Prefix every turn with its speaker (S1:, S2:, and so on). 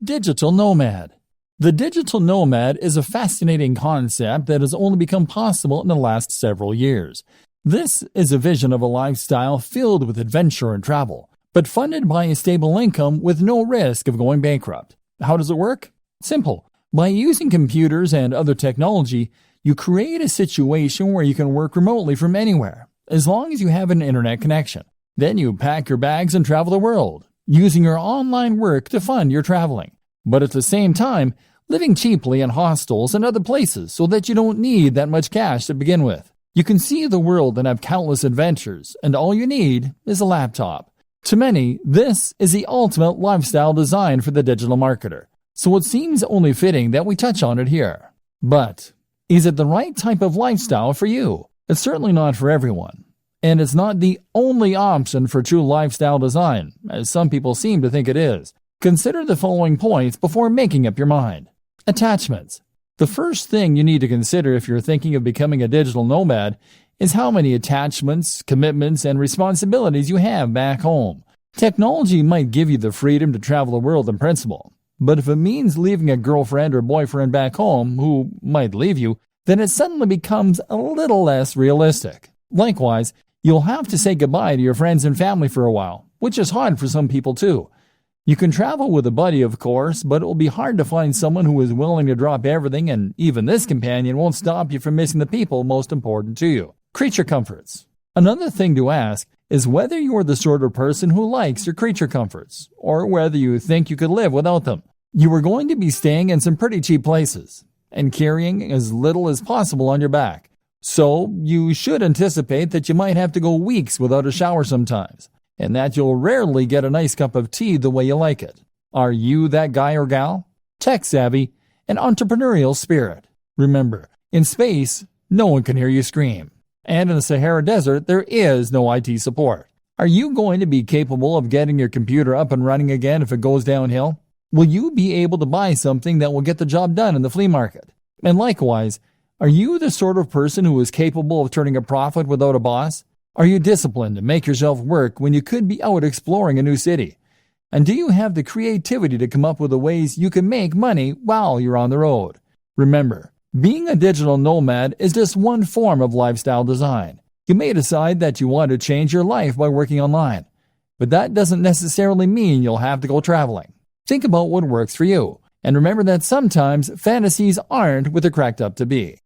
S1: Digital nomad. The digital nomad is a fascinating concept that has only become possible in the last several years. This is a vision of a lifestyle filled with adventure and travel, but funded by a stable income with no risk of going bankrupt. How does it work? Simple. By using computers and other technology, you create a situation where you can work remotely from anywhere, as long as you have an internet connection. Then you pack your bags and travel the world, using your online work to fund your traveling. But at the same time, living cheaply in hostels and other places so that you don't need that much cash to begin with. You can see the world and have countless adventures, and all you need is a laptop. To many, this is the ultimate lifestyle designed for the digital marketer, so it seems only fitting that we touch on it here. But is it the right type of lifestyle for you? It's certainly not for everyone. And it's not the only option for true lifestyle design, as some people seem to think it is. Consider the following points before making up your mind. Attachments. The first thing you need to consider if you're thinking of becoming a digital nomad is how many attachments, commitments, and responsibilities you have back home. Technology might give you the freedom to travel the world in principle, but if it means leaving a girlfriend or boyfriend back home who might leave you, then it suddenly becomes a little less realistic. Likewise, you'll have to say goodbye to your friends and family for a while, which is hard for some people too. You can travel with a buddy, of course, but it will be hard to find someone who is willing to drop everything, and even this companion won't stop you from missing the people most important to you. Creature comforts. Another thing to ask is whether you are the sort of person who likes your creature comforts, or whether you think you could live without them. You are going to be staying in some pretty cheap places, and carrying as little as possible on your back. So you should anticipate that you might have to go weeks without a shower sometimes, and that you'll rarely get a nice cup of tea the way you like it. Are you that guy or gal? Tech savvy and entrepreneurial spirit. Remember, in space, no one can hear you scream. And in the Sahara Desert, there is no IT support. Are you going to be capable of getting your computer up and running again if it goes downhill? Will you be able to buy something that will get the job done in the flea market? And likewise, are you the sort of person who is capable of turning a profit without a boss? Are you disciplined to make yourself work when you could be out exploring a new city? And do you have the creativity to come up with the ways you can make money while you're on the road? Remember, being a digital nomad is just one form of lifestyle design. You may decide that you want to change your life by working online, but that doesn't necessarily mean you'll have to go traveling. Think about what works for you, and remember that sometimes fantasies aren't what they're cracked up to be.